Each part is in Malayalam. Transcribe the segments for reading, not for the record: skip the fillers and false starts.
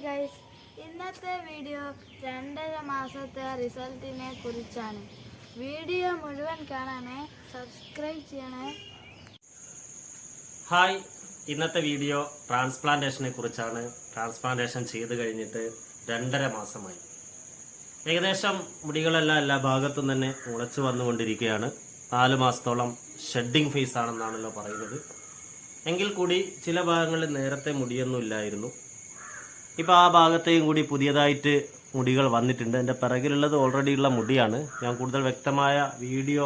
ഗൈസ്, ഇന്നത്തെ വീഡിയോ 2.5 മാസത്തെ റിസൾട്ടിനെ കുറിച്ചാണ്. വീഡിയോ മുഴുവൻ കാണാനേ സബ്സ്ക്രൈബ് ചെയ്യണേ. ഹായ്, ഇന്നത്തെ വീഡിയോ ട്രാൻസ്പ്ലാന്റേഷനെ കുറിച്ചാണ്. ട്രാൻസ്പ്ലാന്റേഷൻ ചെയ്ത് കഴിഞ്ഞിട്ട് 2.5 മാസമായി. ഏകദേശം മുടികളെല്ലാം എല്ലാ ഭാഗത്തും തന്നെ മുളച്ചു വന്നുകൊണ്ടിരിക്കുകയാണ്. 4 മാസത്തോളം ഷെഡിങ് ഫേസ് ആണെന്നാണല്ലോ പറയുന്നത്. എങ്കിൽ കൂടി ചില ഭാഗങ്ങളിൽ നേരത്തെ മുടിയൊന്നും ഇല്ലായിരുന്നു. ഇപ്പോൾ ആ ഭാഗത്തെയും കൂടി പുതിയതായിട്ട് മുടികൾ വന്നിട്ടുണ്ട്. എൻ്റെ പിറകിലുള്ളത് ഓൾറെഡി ഉള്ള മുടിയാണ്. ഞാൻ കൂടുതൽ വ്യക്തമായ വീഡിയോ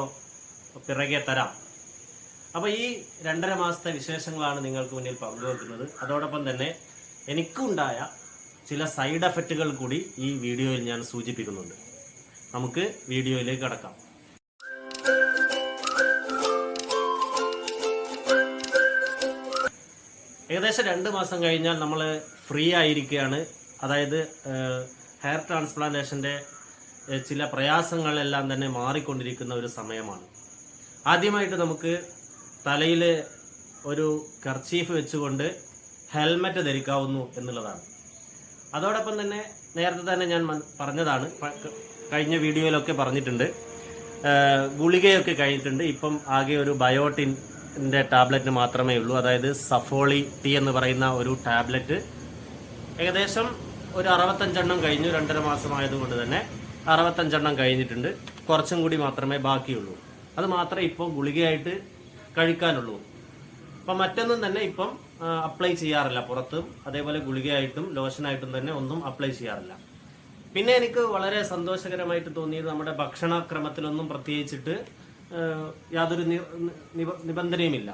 പിറകെ തരാം. അപ്പോൾ ഈ 2.5 മാസത്തെ വിശേഷങ്ങളാണ് നിങ്ങൾക്ക് മുന്നിൽ പങ്കുവെക്കുന്നത്. അതോടൊപ്പം തന്നെ എനിക്കുണ്ടായ ചില സൈഡ് എഫക്റ്റുകൾ കൂടി ഈ വീഡിയോയിൽ ഞാൻ സൂചിപ്പിക്കുന്നുണ്ട്. നമുക്ക് വീഡിയോയിലേക്ക് കടക്കാം. ഏകദേശം 2 മാസം കഴിഞ്ഞാൽ നമ്മൾ ഫ്രീ ആയിരിക്കുകയാണ്. അതായത് ഹെയർ ട്രാൻസ്പ്ലാന്റേഷൻ്റെ ചില പ്രയാസങ്ങളെല്ലാം തന്നെ മാറിക്കൊണ്ടിരിക്കുന്ന ഒരു സമയമാണ്. ആദ്യമായിട്ട് നമുക്ക് തലയിൽ ഒരു കർച്ചീഫ് വെച്ചുകൊണ്ട് ഹെൽമറ്റ് ധരിക്കാവുന്നു എന്നുള്ളതാണ്. അതോടൊപ്പം തന്നെ നേരത്തെ തന്നെ ഞാൻ പറഞ്ഞതാണ്, കഴിഞ്ഞ വീഡിയോയിലൊക്കെ പറഞ്ഞിട്ടുണ്ട്, ഗുളികയൊക്കെ കഴിഞ്ഞിട്ടുണ്ട്. ഇപ്പം ആകെ ഒരു ബയോട്ടിൻ്റെ ടാബ്ലറ്റ് മാത്രമേ ഉള്ളൂ. അതായത് സഫോളി ടി എന്ന് പറയുന്ന ഒരു ടാബ്ലറ്റ് ഏകദേശം ഒരു 65 എണ്ണം കഴിഞ്ഞു. 2.5 മാസമായതുകൊണ്ട് തന്നെ 65 എണ്ണം കഴിഞ്ഞിട്ടുണ്ട്. കുറച്ചും കൂടി മാത്രമേ ബാക്കിയുള്ളൂ. അത് മാത്രമേ ഇപ്പോൾ ഗുളികയായിട്ട് കഴിക്കാനുള്ളൂ. അപ്പം മറ്റൊന്നും തന്നെ ഇപ്പം അപ്ലൈ ചെയ്യാറില്ല പുറത്തും. അതേപോലെ ഗുളികയായിട്ടും ലോഷനായിട്ടും തന്നെ ഒന്നും അപ്ലൈ ചെയ്യാറില്ല. പിന്നെ എനിക്ക് വളരെ സന്തോഷകരമായിട്ട് തോന്നിയത് നമ്മുടെ ഭക്ഷണക്രമത്തിലൊന്നും പ്രത്യേകിച്ചിട്ട് യാതൊരു നിബന്ധനയുമില്ല.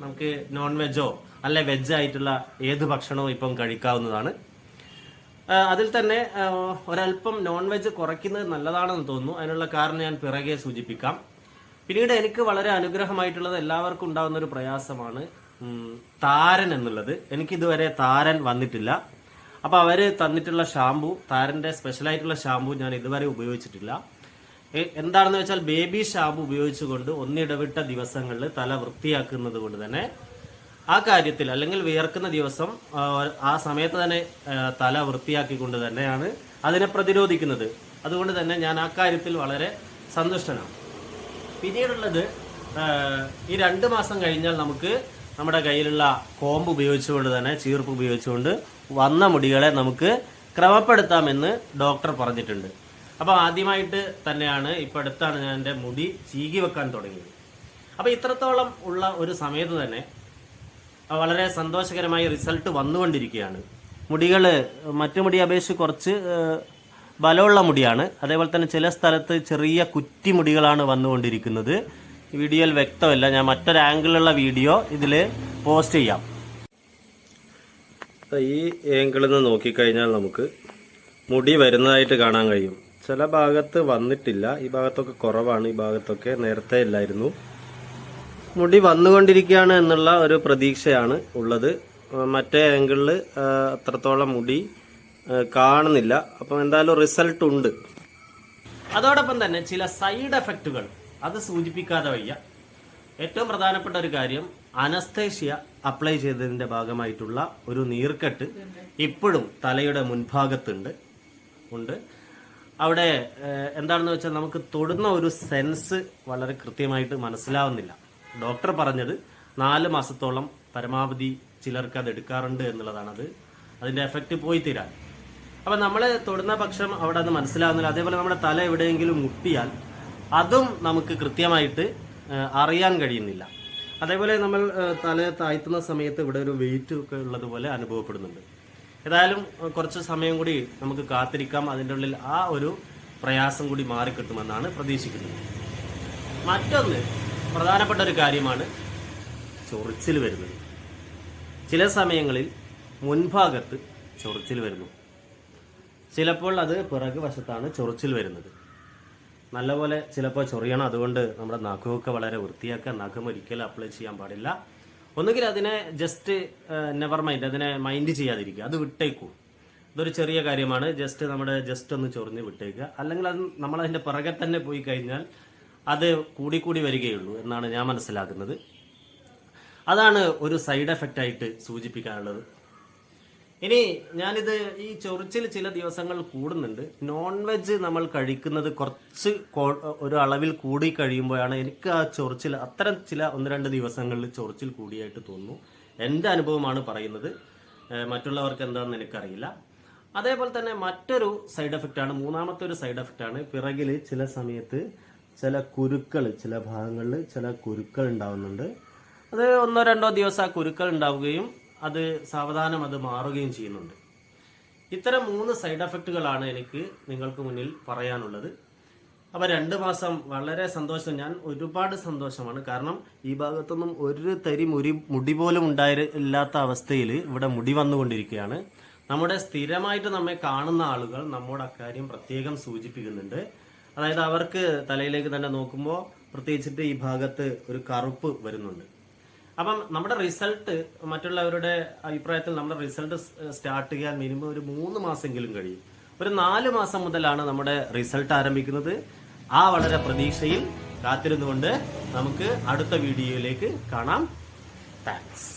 നമുക്ക് നോൺ വെജോ അല്ലെ വെജായിട്ടുള്ള ഏത് ഭക്ഷണവും ഇപ്പം കഴിക്കാവുന്നതാണ്. അതിൽ തന്നെ ഒരല്പം നോൺ വെജ് കുറയ്ക്കുന്നത് നല്ലതാണെന്ന് തോന്നുന്നു. അതിനുള്ള കാരണം ഞാൻ പിറകെ സൂചിപ്പിക്കാം. പിന്നീട് എനിക്ക് വളരെ അനുഗ്രഹമായിട്ടുള്ളത് എല്ലാവർക്കും ഉണ്ടാകുന്ന ഒരു പ്രയാസമാണ് താരൻ എന്നുള്ളത്. എനിക്കിതുവരെ താരൻ വന്നിട്ടില്ല. അപ്പോൾ അവർ തന്നിട്ടുള്ള ഷാമ്പു, താരൻ്റെ സ്പെഷ്യലായിട്ടുള്ള ഷാമ്പു ഞാൻ ഇതുവരെ ഉപയോഗിച്ചിട്ടില്ല. എന്താണെന്ന് വെച്ചാൽ ബേബി ഷാമ്പു ഉപയോഗിച്ചുകൊണ്ട് ഒന്നിടവിട്ട ദിവസങ്ങളിൽ തല വൃത്തിയാക്കുന്നത് കൊണ്ട് തന്നെ ആ കാര്യത്തിൽ, അല്ലെങ്കിൽ വിയർക്കുന്ന ദിവസം ആ സമയത്ത് തന്നെ തല വൃത്തിയാക്കിക്കൊണ്ട് തന്നെയാണ് അതിനെ പ്രതിരോധിക്കുന്നത്. അതുകൊണ്ട് തന്നെ ഞാൻ ആ കാര്യത്തിൽ വളരെ സന്തുഷ്ടനാണ്. പിന്നീടുള്ളത്, ഈ 2 മാസം കഴിഞ്ഞാൽ നമുക്ക് നമ്മുടെ കയ്യിലുള്ള കോമ്പ് ഉപയോഗിച്ചുകൊണ്ട് തന്നെ, ചീർപ്പ് ഉപയോഗിച്ചുകൊണ്ട് വന്ന മുടികളെ നമുക്ക് ക്രമപ്പെടുത്താമെന്ന് ഡോക്ടർ പറഞ്ഞിട്ടുണ്ട്. അപ്പോൾ ആദ്യമായിട്ട് തന്നെയാണ്, ഇപ്പോൾ അടുത്താണ് ഞാൻ എൻ്റെ മുടി ചീകി വെക്കാൻ തുടങ്ങിയത്. അപ്പോൾ ഇത്രത്തോളം ഉള്ള ഒരു സമയത്ത് തന്നെ വളരെ സന്തോഷകരമായ റിസൾട്ട് വന്നുകൊണ്ടിരിക്കുകയാണ്. മുടികൾ മറ്റു മുടിയെ അപേക്ഷിച്ച് കുറച്ച് ബലമുള്ള മുടിയാണ്. അതേപോലെ തന്നെ ചില സ്ഥലത്ത് ചെറിയ കുറ്റി മുടികളാണ് വന്നുകൊണ്ടിരിക്കുന്നത്. വീഡിയോയിൽ വ്യക്തമല്ല. ഞാൻ മറ്റൊരു ആംഗിളിലുള്ള വീഡിയോ ഇതിൽ പോസ്റ്റ് ചെയ്യാം. ഈ ആംഗിളിൽ നിന്ന് നോക്കിക്കഴിഞ്ഞാൽ നമുക്ക് മുടി വരുന്നതായിട്ട് കാണാൻ കഴിയും. ചില ഭാഗത്ത് വന്നിട്ടില്ല. ഈ ഭാഗത്തൊക്കെ കുറവാണ്. ഈ ഭാഗത്തൊക്കെ നേരത്തെ ഇല്ലായിരുന്നു. മുടി വന്നുകൊണ്ടിരിക്കുകയാണ് എന്നുള്ള ഒരു പ്രതീക്ഷയാണ് ഉള്ളത്. മറ്റേ ആംഗിളിൽ അത്രത്തോളം മുടി കാണുന്നില്ല. അപ്പം എന്തായാലും റിസൾട്ട് ഉണ്ട്. അതോടൊപ്പം തന്നെ ചില സൈഡ് എഫക്റ്റുകൾ അത് സൂചിപ്പിക്കാതെ വയ്യ. ഏറ്റവും പ്രധാനപ്പെട്ട ഒരു കാര്യം, അനസ്തേഷ്യ അപ്ലൈ ചെയ്തതിൻ്റെ ഭാഗമായിട്ടുള്ള ഒരു നീർക്കെട്ട് ഇപ്പോഴും തലയുടെ മുൻഭാഗത്തുണ്ട്. അവിടെ എന്താണെന്ന് വെച്ചാൽ നമുക്ക് തൊടുന്ന ഒരു സെൻസ് വളരെ കൃത്യമായിട്ട് മനസ്സിലാവുന്നില്ല. ഡോക്ടർ പറഞ്ഞത് 4 മാസത്തോളം പരമാവധി ചിലർക്ക് അത് എടുക്കാറുണ്ട് എന്നുള്ളതാണ്. അതിൻ്റെ എഫക്റ്റ് പോയി തീരാൻ. അപ്പം നമ്മൾ തൊടുന്ന പക്ഷം അവിടെ അത് മനസ്സിലാവുന്നില്ല. അതേപോലെ നമ്മുടെ തല എവിടെയെങ്കിലും മുട്ടിയാൽ അതും നമുക്ക് കൃത്യമായിട്ട് അറിയാൻ കഴിയുന്നില്ല. അതേപോലെ നമ്മൾ തല താഴ്ത്തുന്ന സമയത്ത് ഇവിടെ ഒരു വെയിറ്റ് ഒക്കെ ഉള്ളതുപോലെ അനുഭവപ്പെടുന്നുണ്ട്. ഏതായാലും കുറച്ച് സമയം കൂടി നമുക്ക് കാത്തിരിക്കാം. അതിൻ്റെ ഉള്ളിൽ ആ ഒരു പ്രയാസം കൂടി മാറിക്കിട്ടുമെന്നാണ് പ്രതീക്ഷിക്കുന്നത്. മറ്റൊന്ന് പ്രധാനപ്പെട്ട ഒരു കാര്യമാണ് ചൊറിച്ചിൽ വരുന്നത്. ചില സമയങ്ങളിൽ മുൻഭാഗത്ത് ചൊറിച്ചിൽ വരുന്നു. ചിലപ്പോൾ അത് പിറകു വശത്താണ് ചൊറിച്ചിൽ വരുന്നത്. നല്ലപോലെ ചിലപ്പോൾ ചൊറിയണം. അതുകൊണ്ട് നമ്മുടെ നഖമൊക്കെ വളരെ വൃത്തിയാക്കുക. നഖം ഒരിക്കലും അപ്ലൈ ചെയ്യാൻ പാടില്ല. ഒന്നുകിൽ അതിനെ ജസ്റ്റ് നെവർ മൈൻഡ്, അതിനെ മൈൻഡ് ചെയ്യാതിരിക്കുക, അത് വിട്ടേക്കൂ. ഇതൊരു ചെറിയ കാര്യമാണ്. ജസ്റ്റ് ഒന്ന് ചൊറിഞ്ഞ് വിട്ടേക്കുക. അല്ലെങ്കിൽ അത് നമ്മളതിൻ്റെ പിറകെ തന്നെ പോയി കഴിഞ്ഞാൽ അത് കൂടി വരികയുള്ളൂ എന്നാണ് ഞാൻ മനസ്സിലാക്കുന്നത്. അതാണ് ഒരു സൈഡ് എഫക്റ്റ് ആയിട്ട് സൂചിപ്പിക്കാനുള്ളത്. ഇനി ഞാനിത് ഈ ചൊറിച്ചിൽ ചില ദിവസങ്ങൾ കൂടുന്നുണ്ട്. നോൺ വെജ് നമ്മൾ കഴിക്കുന്നത് കുറച്ച് ഒരു അളവിൽ കൂടി കഴിയുമ്പോഴാണ് എനിക്ക് ആ ചൊറിച്ചിൽ അത്തരം ചില 1-2 ദിവസങ്ങളിൽ ചൊറിച്ചിൽ കൂടിയായിട്ട് തോന്നുന്നു. എൻ്റെ അനുഭവമാണ് പറയുന്നത്, മറ്റുള്ളവർക്ക് എന്താണെന്ന് എനിക്കറിയില്ല. അതേപോലെ തന്നെ മറ്റൊരു സൈഡ് എഫക്റ്റ് ആണ്, മൂന്നാമത്തെ ഒരു സൈഡ് എഫക്റ്റ് ആണ്, പിറകിൽ ചില സമയത്ത് ചില കുരുക്കൾ, ചില ഭാഗങ്ങളിൽ ചില കുരുക്കൾ ഉണ്ടാവുന്നുണ്ട്. അത് 1-2 ദിവസം ആ കുരുക്കൾ ഉണ്ടാവുകയും അത് സാവധാനം അത് മാറുകയും ചെയ്യുന്നുണ്ട്. ഇത്തരം 3 സൈഡ് എഫക്റ്റുകളാണ് എനിക്ക് നിങ്ങൾക്ക് മുന്നിൽ പറയാനുള്ളത്. അപ്പോൾ 2 മാസം വളരെ സന്തോഷം, ഞാൻ ഒരുപാട് സന്തോഷമാണ്. കാരണം ഈ ഭാഗത്തൊന്നും ഒരു തരി മുടി പോലും ഇല്ലാത്ത അവസ്ഥയിൽ ഇവിടെ മുടി വന്നുകൊണ്ടിരിക്കുകയാണ്. നമ്മുടെ സ്ഥിരമായിട്ട് നമ്മെ കാണുന്ന ആളുകൾ നമ്മോട് അക്കാര്യം പ്രത്യേകം സൂചിപ്പിക്കുന്നുണ്ട്. അതായത് അവർക്ക് തലയിലേക്ക് തന്നെ നോക്കുമ്പോൾ പ്രത്യേകിച്ചിട്ട് ഈ ഭാഗത്ത് ഒരു കറുപ്പ് വരുന്നുണ്ട്. അപ്പം നമ്മുടെ റിസൾട്ട്, മറ്റുള്ളവരുടെ അഭിപ്രായത്തിൽ നമ്മുടെ റിസൾട്ട് സ്റ്റാർട്ട് ചെയ്യാൻ മിനിമം ഒരു 3 മാസമെങ്കിലും കഴിയും. ഒരു 4 മാസം മുതലാണ് നമ്മുടെ റിസൾട്ട് ആരംഭിക്കുന്നത്. ആ വളരെ പ്രതീക്ഷയിൽ കാത്തിരുന്നുകൊണ്ട് നമുക്ക് അടുത്ത വീഡിയോയിലേക്ക് കാണാം. താങ്ക്സ്.